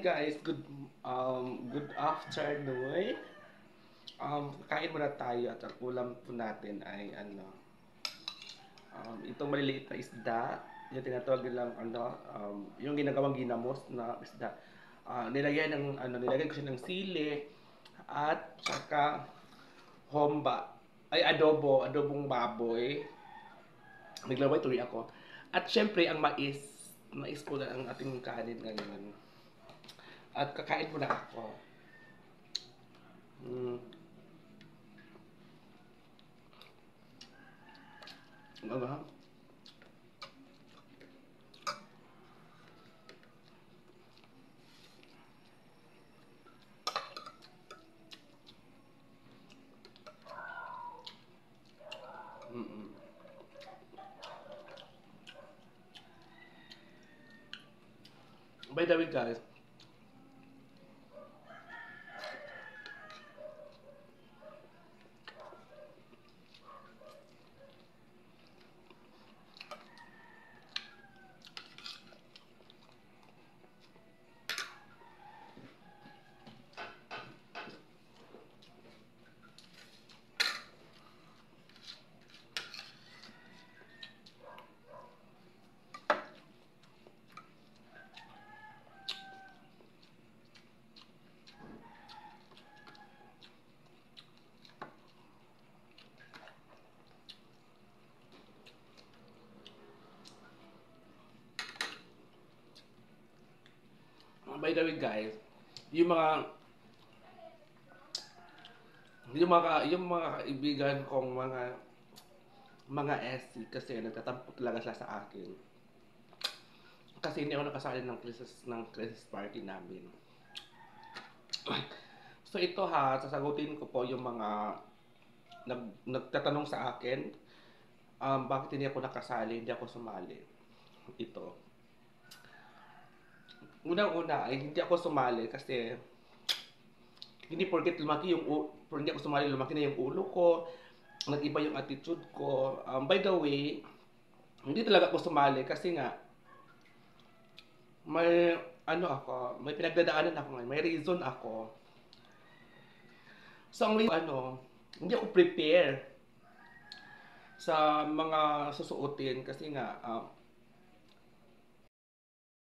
guys, good afternoon. Kain muna tayo at ang ulam po natin ay itong maliliit na isda, yung tinatawag nilang yung ginagawang ginamos na isda. Nilagyan ko siya ng sili at saka homba, ay adobong baboy. Naglaway tuloy ako. At syempre ang mais po na ang ating kanin ngayon. At kakain muna ako. Mm. Ano ba? Mm-mm. By the way guys, yung mga kaibigan kong mga SC kasi nagtatampo talaga sila sa akin. Kasi hindi ako nakasali ng Christmas party namin. So ito sasagutin ko po yung mga nagtatanong sa akin, bakit hindi ako nakasali, hindi ako sumali. Ito. Unang-una ay hindi ako sumali kasi hindi porket hindi ako sumali, lumaki na yung ulo ko, nag-iba yung attitude ko. By the way, hindi talaga ako sumali kasi nga may pinagdadaanan ako ngayon, may reason ako. So hindi ako prepare sa mga susuotin kasi nga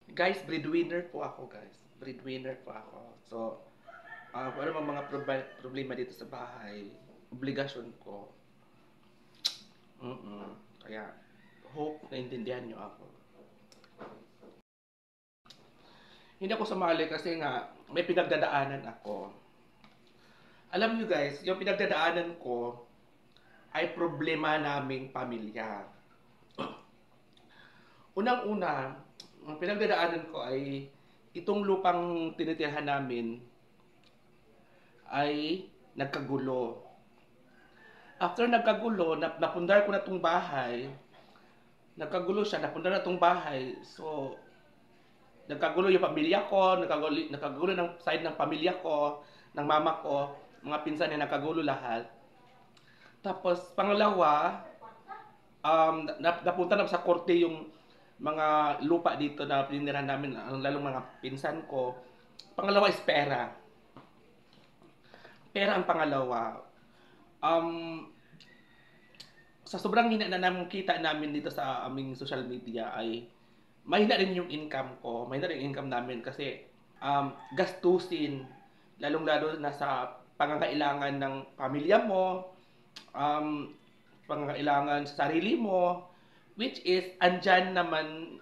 guys, breadwinner po ako guys. Breadwinner po ako. So kung ano mga problema dito sa bahay, obligasyon ko. Kaya hope naintindihan nyo ako. Hindi ako sumali kasi nga may pinagdadaanan ako. Alam nyo guys, yung pinagdadaanan ko ay problema naming pamilya. Unang-una, ang pinagdadaanan ko ay itong lupang tinitirhan namin ay nagkagulo. After nagkagulo, napundar ko na itong bahay. Nagkagulo siya, napundar na itong bahay. So, nagkagulo yung pamilya ko, nagkagulo ng side ng pamilya ko, ng mama ko, mga pinsan na nagkagulo lahat. Tapos, pangalawa, napunta na sa korte yung mga lupa dito na pinirahan namin, lalong mga pinsan ko. Pangalawa is pera. Pera ang pangalawa. Sa sobrang hina na namin kita namin dito sa aming social media ay mahina rin yung income ko. Mahina rin yung income namin kasi gastusin, lalong-lalo na sa pangangailangan ng pamilya mo, pangangailangan sa sarili mo, which is andyan naman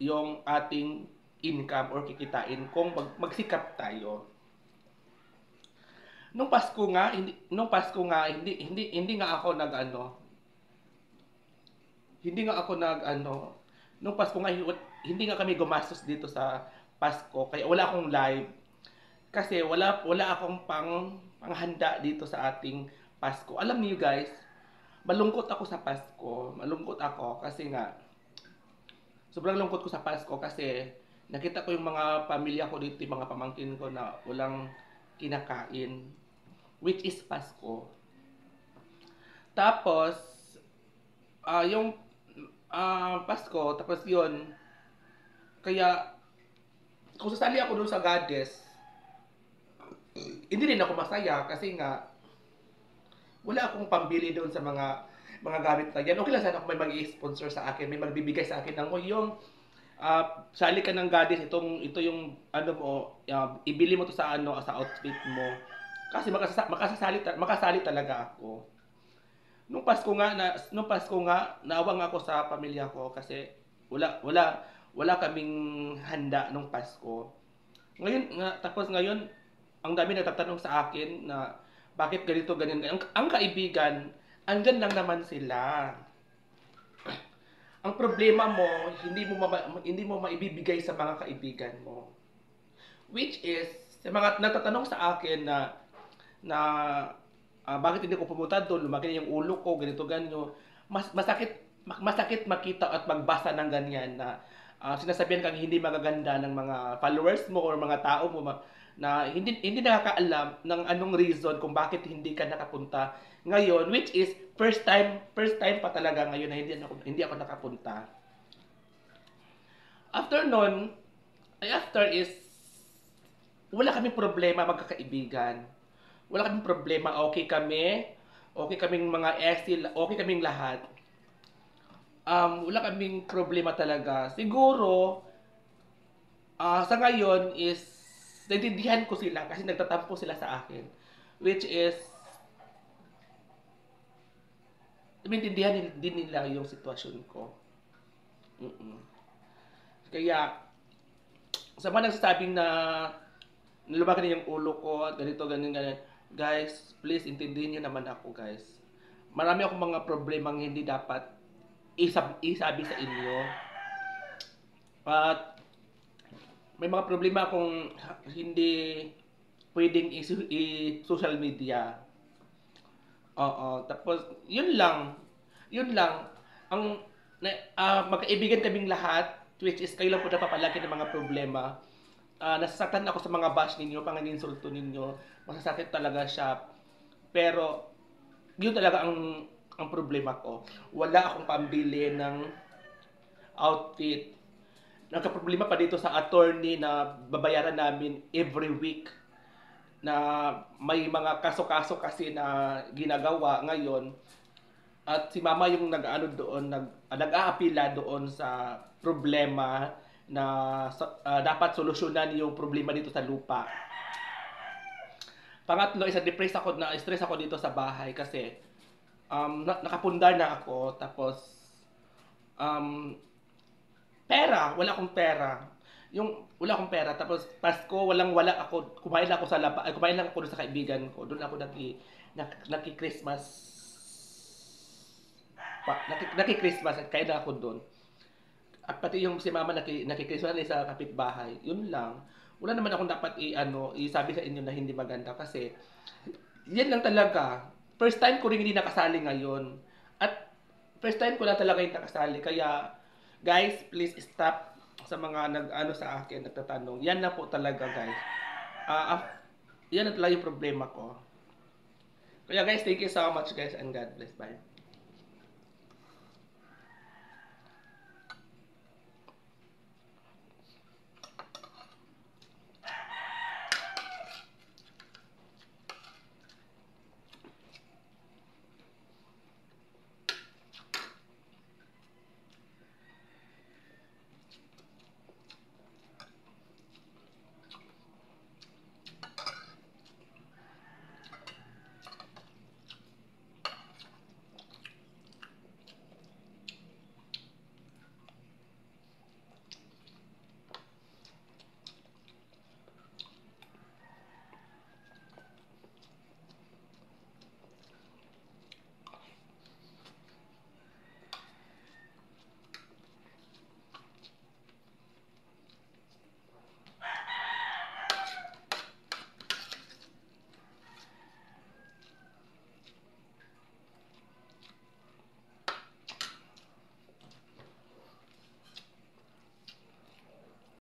yung ating income or kikitain kung magsikap tayo. Nung Pasko nga hindi nga ako nung Pasko nga hindi nga kami gumastos dito sa Pasko kaya wala akong live kasi wala akong panghanda dito sa ating Pasko. Alam niyo guys, malungkot ako sa Pasko. Malungkot ako kasi nga sobrang lungkot ko sa Pasko kasi nakita ko yung mga pamilya ko dito, yung mga pamangkin ko na walang kinakain, which is Pasko. Tapos yung Pasko, tapos yun, kaya kung sasali ako doon sa Goddess, hindi rin ako masaya kasi nga wala akong pambili doon sa mga gamit na yan. Okay lang sana kung may mag-i-sponsor sa akin, may magbibigay sa akin ng, oh, yung sali ka ng Goddess, ito yung ano mo, ibili mo to sa ano sa outfit mo. Kasi makasali talaga ako. Nung Pasko nga naawang ako sa pamilya ko kasi wala kaming handa nung Pasko. Ngayon ang dami nagtatanong sa akin na bakit ganito ganyan. Ang kaibigan, andyan lang naman sila. Ang problema mo, hindi mo maibibigay sa mga kaibigan mo. Which is, sa mga nagtatanong sa akin na bakit hindi ko pumunta doon, lumaki yung ulo ko, ganito ganyo. Masakit makita at magbasa ng ganyan na sinasabihan kang hindi magaganda ng mga followers mo or mga tao mo na hindi nakakaalam ng anong reason kung bakit hindi ka nakapunta ngayon, which is first time pa talaga ngayon na hindi ako nakapunta. After nun, after is wala kaming problema magkakaibigan. Wala kaming problema, okay kaming mga esil, okay kaming lahat. Wala kaming problema talaga. Siguro, sa ngayon is, naintindihan ko sila kasi nagtatampo sila sa akin. Which is, naintindihan din nila yung sitwasyon ko. Kaya, sa mga nagsasabing na lumaki na yung ulo ko at ganito, ganyan. Guys, please intindihin niyo naman ako, guys. Marami akong mga problemang hindi dapat isabi sa inyo. At may mga problema akong hindi pwedeng i-social media. Oo, tapos yun lang. Yun lang. Ang magkaibigan kaming lahat, which is kayo lang po napapalaki ng mga problema. Nasasaktan ako sa mga bash ninyo, panganinsulto ninyo. Masasakit talaga siya. Pero, yun talaga ang problema ko. Wala akong pambili ng outfit. Nagka-problema pa dito sa attorney na babayaran namin every week na may mga kaso-kaso kasi na ginagawa ngayon. At si mama yung nag-ano doon, nag-aapila doon sa problema na dapat solusyonan yung problema dito sa lupa. Pangatlo, stress ako dito sa bahay kasi nakapundar na ako, tapos wala akong pera. Wala akong pera, tapos Pasko, wala ako, kumain lang ako doon sa kaibigan ko. Doon ako naki-Christmas, naki-Christmas at kain ako doon. At pati yung si mama nakikriswala sa kapitbahay. Yun lang. Wala naman akong dapat isabi sa inyo na hindi maganda kasi yan lang talaga. First time ko rin hindi nakasali ngayon. At first time ko lang talaga yung nakasali. Kaya guys, please stop sa mga nag-ano sa akin, nagtatanong. Yan na po talaga, guys. Yan na talaga yung problema ko. Kaya guys, thank you so much guys and God bless. Bye.